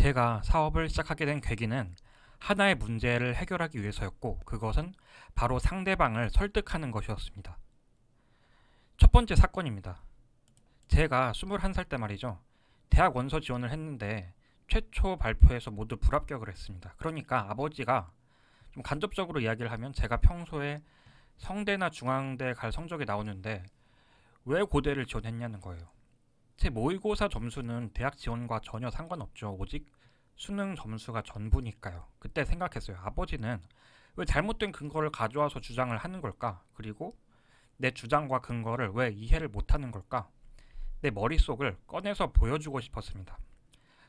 제가 사업을 시작하게 된 계기는 하나의 문제를 해결하기 위해서였고, 그것은 바로 상대방을 설득하는 것이었습니다. 첫 번째 사건입니다. 제가 21살 때 말이죠. 대학 원서 지원을 했는데 최초 발표에서 모두 불합격을 했습니다. 그러니까 아버지가 좀 간접적으로 이야기를 하면, 제가 평소에 성대나 중앙대 갈 성적이 나오는데 왜 고대를 지원했냐는 거예요. 제 모의고사 점수는 대학 지원과 전혀 상관없죠. 오직 수능 점수가 전부니까요. 그때 생각했어요. 아버지는 왜 잘못된 근거를 가져와서 주장을 하는 걸까? 그리고 내 주장과 근거를 왜 이해를 못하는 걸까? 내 머릿속을 꺼내서 보여주고 싶었습니다.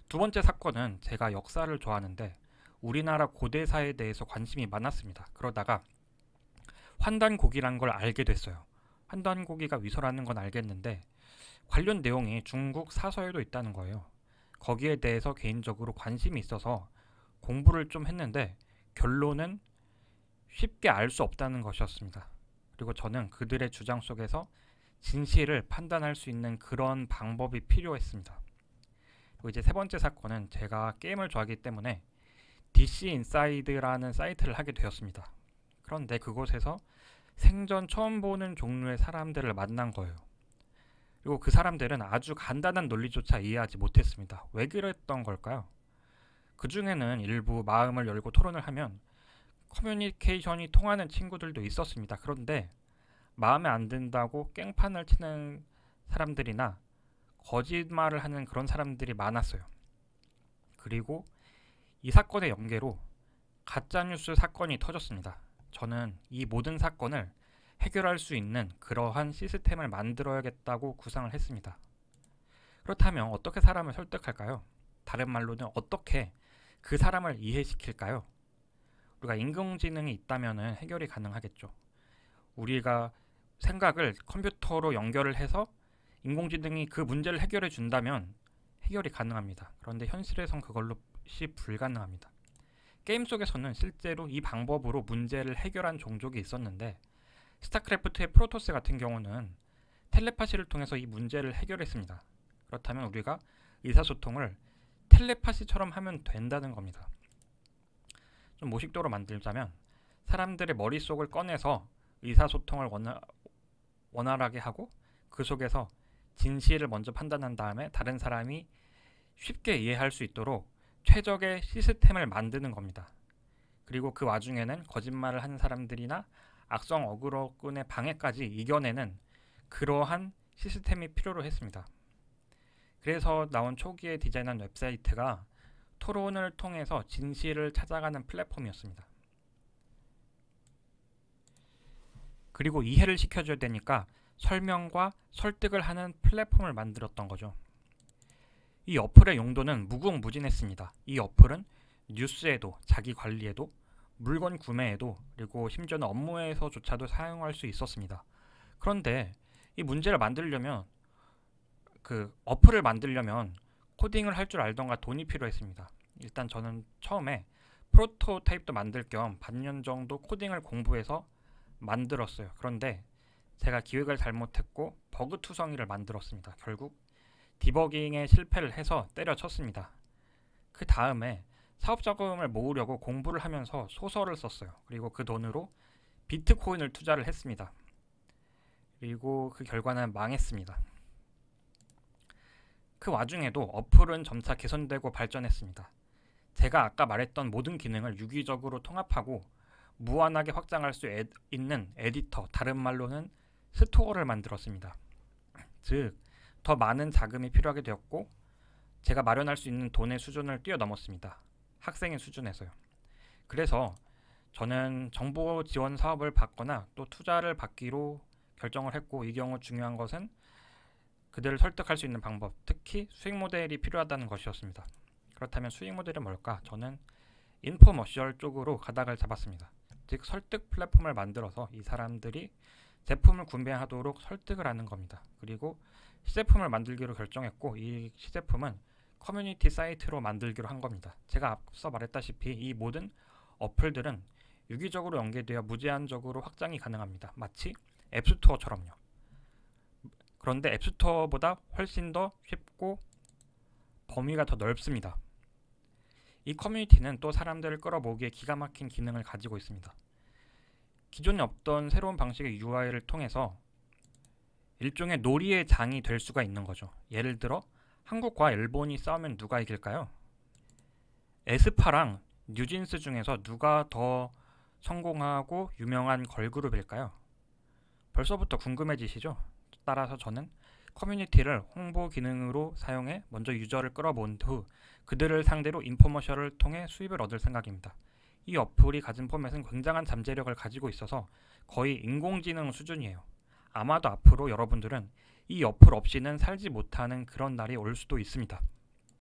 두 번째 사건은, 제가 역사를 좋아하는데 우리나라 고대사에 대해서 관심이 많았습니다. 그러다가 환단고기란 걸 알게 됐어요. 환단고기가 위서라는 건 알겠는데 관련 내용이 중국 사서에도 있다는 거예요. 거기에 대해서 개인적으로 관심이 있어서 공부를 좀 했는데 결론은 쉽게 알 수 없다는 것이었습니다. 그리고 저는 그들의 주장 속에서 진실을 판단할 수 있는 그런 방법이 필요했습니다. 그리고 이제 세 번째 사건은, 제가 게임을 좋아하기 때문에 DC 인사이드라는 사이트를 하게 되었습니다. 그런데 그곳에서 생전 처음 보는 종류의 사람들을 만난 거예요. 그리고 그 사람들은 아주 간단한 논리조차 이해하지 못했습니다. 왜 그랬던 걸까요? 그 중에는 일부 마음을 열고 토론을 하면 커뮤니케이션이 통하는 친구들도 있었습니다. 그런데 마음에 안 든다고 깽판을 치는 사람들이나 거짓말을 하는 그런 사람들이 많았어요. 그리고 이 사건의 연계로 가짜뉴스 사건이 터졌습니다. 저는 이 모든 사건을 해결할 수 있는 그러한 시스템을 만들어야겠다고 구상을 했습니다. 그렇다면 어떻게 사람을 설득할까요? 다른 말로는 어떻게 그 사람을 이해시킬까요? 우리가 인공지능이 있다면 해결이 가능하겠죠. 우리가 생각을 컴퓨터로 연결을 해서 인공지능이 그 문제를 해결해 준다면 해결이 가능합니다. 그런데 현실에선 그것이 불가능합니다. 게임 속에서는 실제로 이 방법으로 문제를 해결한 종족이 있었는데, 스타크래프트의 프로토스 같은 경우는 텔레파시를 통해서 이 문제를 해결했습니다. 그렇다면 우리가 의사소통을 텔레파시처럼 하면 된다는 겁니다. 좀 모식도로 만들자면, 사람들의 머릿속을 꺼내서 의사소통을 원활하게 하고 그 속에서 진실을 먼저 판단한 다음에 다른 사람이 쉽게 이해할 수 있도록 최적의 시스템을 만드는 겁니다. 그리고 그 와중에는 거짓말을 하는 사람들이나 악성 어그로꾼의 방해까지 이겨내는 그러한 시스템이 필요로 했습니다. 그래서 나온 초기에 디자인한 웹사이트가 토론을 통해서 진실을 찾아가는 플랫폼이었습니다. 그리고 이해를 시켜줘야 되니까 설명과 설득을 하는 플랫폼을 만들었던 거죠. 이 어플의 용도는 무궁무진했습니다. 이 어플은 뉴스에도, 자기 관리에도, 물건 구매에도, 그리고 심지어는 업무에서조차도 사용할 수 있었습니다. 그런데 이 문제를 만들려면, 어플을 만들려면 코딩을 할 줄 알던가 돈이 필요했습니다. 일단 저는 처음에 프로토타입도 만들 겸 반년 정도 코딩을 공부해서 만들었어요. 그런데 제가 기획을 잘못했고 버그투성이를 만들었습니다. 결국 디버깅에 실패를 해서 때려쳤습니다. 그 다음에 사업자금을 모으려고 공부를 하면서 소설을 썼어요. 그리고 그 돈으로 비트코인을 투자를 했습니다. 그리고 그 결과는 망했습니다. 그 와중에도 어플은 점차 개선되고 발전했습니다. 제가 아까 말했던 모든 기능을 유기적으로 통합하고 무한하게 확장할 수 있는 에디터, 다른 말로는 스토어를 만들었습니다. 즉, 더 많은 자금이 필요하게 되었고 제가 마련할 수 있는 돈의 수준을 뛰어넘었습니다. 학생의 수준에서요. 그래서 저는 정보 지원 사업을 받거나 또 투자를 받기로 결정을 했고, 이 경우 중요한 것은 그들을 설득할 수 있는 방법, 특히 수익 모델이 필요하다는 것이었습니다. 그렇다면 수익 모델은 뭘까? 저는 인포머셜 쪽으로 가닥을 잡았습니다. 즉, 설득 플랫폼을 만들어서 이 사람들이 제품을 구매하도록 설득을 하는 겁니다. 그리고 시제품을 만들기로 결정했고, 이 시제품은 커뮤니티 사이트로 만들기로 한 겁니다. 제가 앞서 말했다시피 이 모든 어플들은 유기적으로 연계되어 무제한적으로 확장이 가능합니다. 마치 앱스토어처럼요. 그런데 앱스토어보다 훨씬 더 쉽고 범위가 더 넓습니다. 이 커뮤니티는 또 사람들을 끌어모으기에 기가 막힌 기능을 가지고 있습니다. 기존에 없던 새로운 방식의 UI를 통해서 일종의 놀이의 장이 될 수가 있는 거죠. 예를 들어 한국과 일본이 싸우면 누가 이길까요? 에스파랑 뉴진스 중에서 누가 더 성공하고 유명한 걸그룹일까요? 벌써부터 궁금해지시죠? 따라서 저는 커뮤니티를 홍보 기능으로 사용해 먼저 유저를 끌어모은 후 그들을 상대로 인포머셜을 통해 수입을 얻을 생각입니다. 이 어플이 가진 포맷은 굉장한 잠재력을 가지고 있어서 거의 인공지능 수준이에요. 아마도 앞으로 여러분들은 이 어플 없이는 살지 못하는 그런 날이 올 수도 있습니다.